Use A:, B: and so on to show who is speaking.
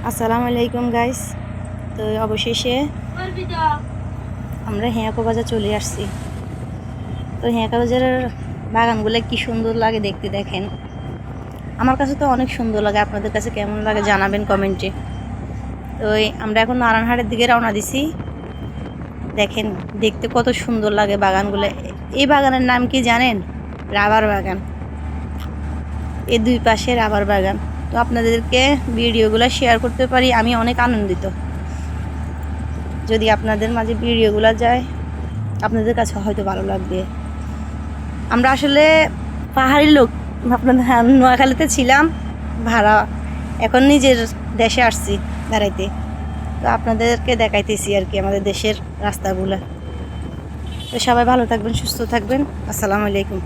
A: আসসালামু আলাইকুম গাইস। তো অবশেষে আমরা হেঁয়াকো বাজার চলে আসছি। তো হেঁয়াকো বাজারের বাগানগুলো কি সুন্দর লাগে দেখতে, দেখেন। আমার কাছে তো অনেক সুন্দর লাগে, আপনাদের কাছে কেমন লাগে জানাবেন কমেন্টে। তো আমরা এখন নারায়ণহাটের দিকে রওনা দিছি। দেখেন দেখতে কত সুন্দর লাগে বাগানগুলো। এই বাগানের নাম কি জানেন? রাবার বাগান। এই দুই পাশে রাবার বাগান। তো আপনাদেরকে ভিডিওগুলো শেয়ার করতে পারি, আমি অনেক আনন্দিত। যদি আপনাদের মাঝে ভিডিওগুলো যায়, আপনাদের কাছে হয়তো ভালো লাগবে। আমরা আসলে পাহাড়ি লোক, আপনাদের নোয়াখালীতে ছিলাম ভাড়া, এখন নিজের দেশে আসছি বেড়াইতে। তো আপনাদেরকে দেখাইতেছি আর কি আমাদের দেশের রাস্তাগুলো। তো সবাই ভালো থাকবেন, সুস্থ থাকবেন। আসসালামু আলাইকুম।